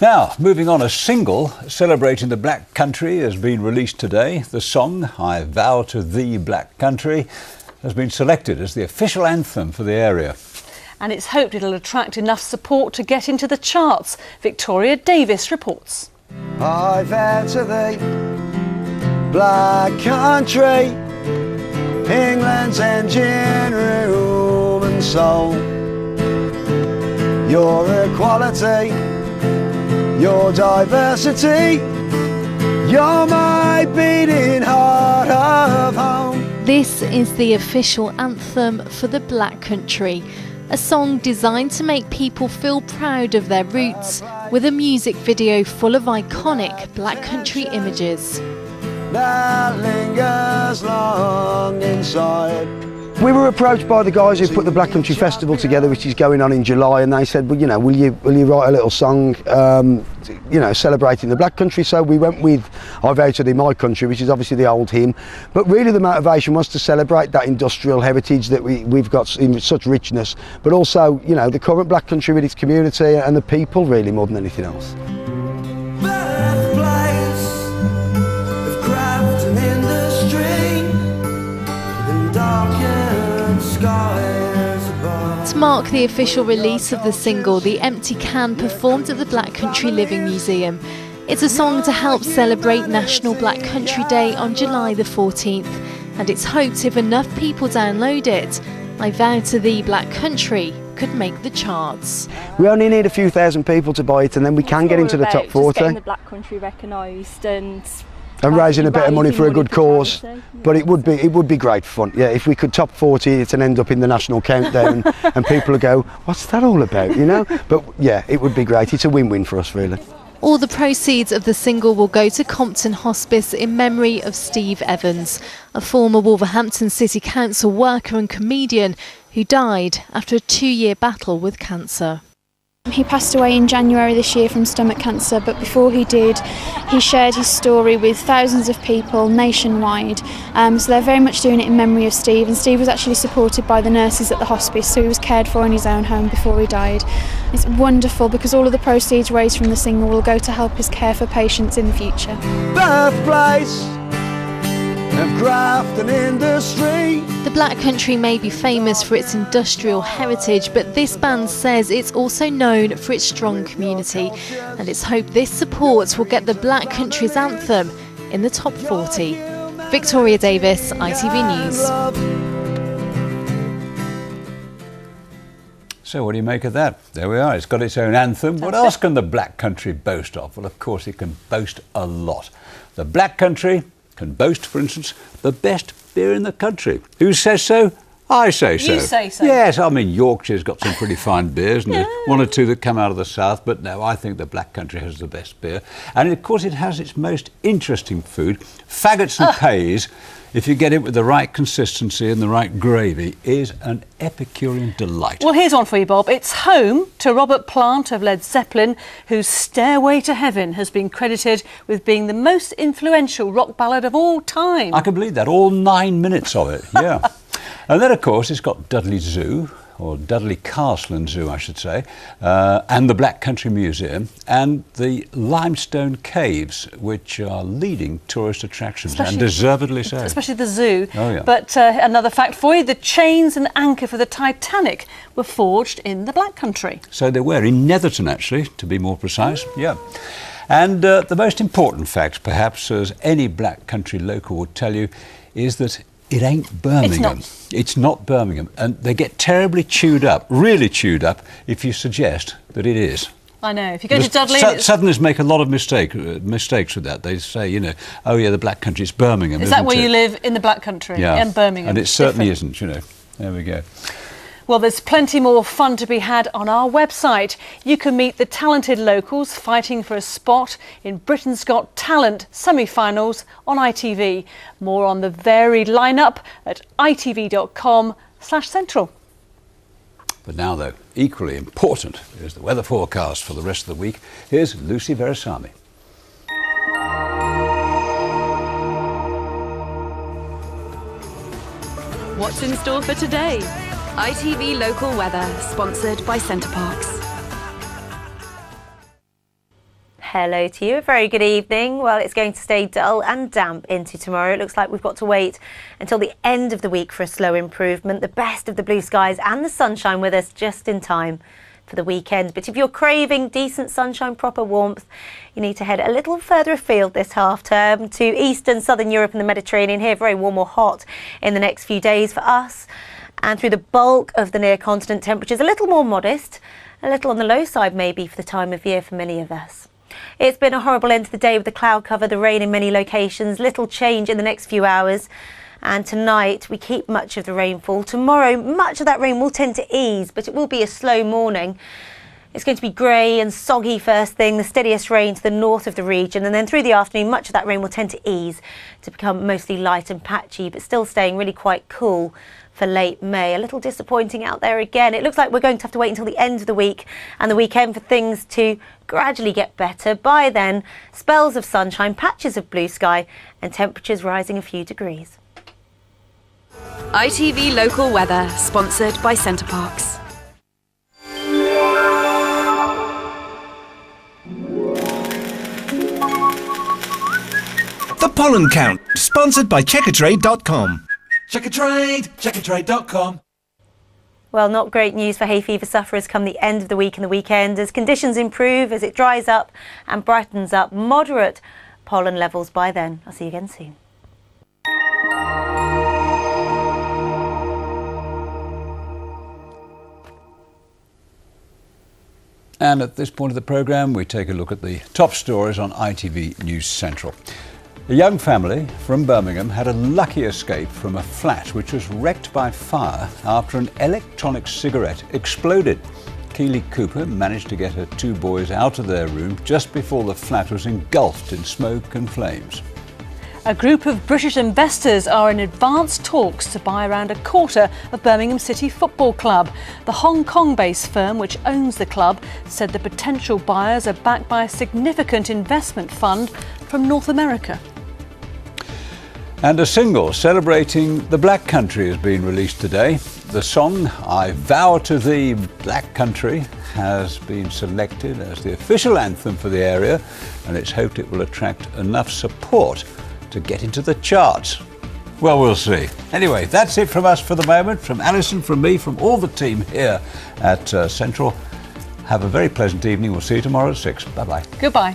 Now, moving on, a single celebrating the Black Country has been released today. The song, I Vow to Thee Black Country, has been selected as the official anthem for the area. And it's hoped it'll attract enough support to get into the charts. Victoria Davis reports. I vow to thee, Black Country, England's engine room and soul. Your equality, your diversity, you're my beating heart of home. This is the official anthem for the Black Country, a song designed to make people feel proud of their roots, with a music video full of iconic Black Country images. That lingers long inside. We were approached by the guys who put the Black Country Festival together, which is going on in July, and they said, well, you know, will you write a little song, you know, celebrating the Black Country? So we went with I Vow to Thee My Country, which is obviously the old hymn, but really the motivation was to celebrate that industrial heritage that we've got in such richness, but also, you know, the current Black Country with its community and the people, really, more than anything else. To mark the official release of the single, The Empty Can performed at the Black Country Living Museum. It's a song to help celebrate National Black Country Day on July the 14th, and it's hoped if enough people download it, I Vow to Thee Black Country could make the charts. We only need a few thousand people to buy it, and then we can get into the top 40. Just getting the Black Country recognised and raising a bit of money for a good cause, but it would be great fun. Yeah, if we could top 40 it and end up in the national countdown, and people would go, "What's that all about?" You know. But yeah, it would be great. It's a win-win for us, really. All the proceeds of the single will go to Compton Hospice in memory of Steve Evans, a former Wolverhampton City Council worker and comedian who died after a 2-year battle with cancer. He passed away in January this year from stomach cancer, but before he did, he shared his story with thousands of people nationwide. So they're very much doing it in memory of Steve, and Steve was actually supported by the nurses at the hospice, so he was cared for in his own home before he died. It's wonderful because all of the proceeds raised from the single will go to help us care for patients in the future. Birthplace of graft and industry. The Black Country may be famous for its industrial heritage, but this band says it's also known for its strong community, and it's hoped this support will get the Black Country's anthem in the top 40. Victoria Davis, ITV News. So what do you make of that? There we are, it's got its own anthem. What else can the Black Country boast of? Well, of course it can boast a lot. The Black Country can boast, for instance, the best beer in the country. Who says so? I say so. You say so. Yes, I mean, Yorkshire's got some pretty fine beers, and one or two that come out of the south, but no, I think the Black Country has the best beer. And of course it has its most interesting food. Faggots and Pays, if you get it with the right consistency and the right gravy, is an Epicurean delight. Well, here's one for you, Bob. It's home to Robert Plant of Led Zeppelin, whose Stairway to Heaven has been credited with being the most influential rock ballad of all time. I can believe that, all 9 minutes of it, yeah. And then, of course, it's got Dudley Zoo, or Dudley Castle and Zoo, I should say, and the Black Country Museum, and the limestone caves, which are leading tourist attractions, and deservedly so. Especially the zoo. Oh, yeah. But another fact for you, the chains and anchor for the Titanic were forged in the Black Country. So they were, in Netherton, actually, to be more precise, yeah. And the most important fact, perhaps, as any Black Country local would tell you, is that it ain't Birmingham. It's not Birmingham. And they get terribly chewed up, really chewed up, if you suggest that it is. I know. If you go to Dudley... Southerners make a lot of mistakes with that. They say, you know, oh yeah, the Black Country, it's Birmingham, Is that where you live, in the Black Country? Yeah. In Birmingham. And it certainly isn't, you know. There we go. Well, there's plenty more fun to be had on our website. You can meet the talented locals fighting for a spot in Britain's Got Talent semi-finals on ITV. More on the varied lineup at itv.com/central. But now, though, equally important is the weather forecast for the rest of the week. Here's Lucy Verisami. What's in store for today? ITV Local Weather, sponsored by CenterParcs. Hello to you, a very good evening. Well, it's going to stay dull and damp into tomorrow. It looks like we've got to wait until the end of the week for a slow improvement. The best of the blue skies and the sunshine with us just in time for the weekend. But if you're craving decent sunshine, proper warmth, you need to head a little further afield this half term to eastern southern Europe and the Mediterranean. Here, very warm or hot in the next few days for us. And through the bulk of the near continent, temperatures a little more modest, a little on the low side maybe for the time of year for many of us. It's been a horrible end to the day with the cloud cover, the rain in many locations, little change in the next few hours. And tonight we keep much of the rainfall. Tomorrow much of that rain will tend to ease, but it will be a slow morning. It's going to be grey and soggy first thing, the steadiest rain to the north of the region, and then through the afternoon much of that rain will tend to ease to become mostly light and patchy, but still staying really quite cool for late May. A little disappointing out there again. It looks like we're going to have to wait until the end of the week and the weekend for things to gradually get better. By then, spells of sunshine, patches of blue sky and temperatures rising a few degrees. ITV Local Weather, sponsored by CenterParcs. The Pollen Count, sponsored by Checkatrade.com. Checkatrade.com. Well, not great news for hay fever sufferers come the end of the week and the weekend as conditions improve, as it dries up and brightens up. Moderate pollen levels by then. I'll see you again soon. And at this point of the programme, we take a look at the top stories on ITV News Central. A young family from Birmingham had a lucky escape from a flat which was wrecked by fire after an electronic cigarette exploded. Keely Cooper managed to get her two boys out of their room just before the flat was engulfed in smoke and flames. A group of British investors are in advanced talks to buy around a quarter of Birmingham City Football Club. The Hong Kong-based firm which owns the club said the potential buyers are backed by a significant investment fund from North America. And a single celebrating the Black Country has been released today. The song I Vow to Thee Black Country has been selected as the official anthem for the area, and it's hoped it will attract enough support to get into the charts. Well, we'll see. Anyway, that's it from us for the moment. From Alison, from me, from all the team here at Central. Have a very pleasant evening. We'll see you tomorrow at 6. Bye-bye. Goodbye.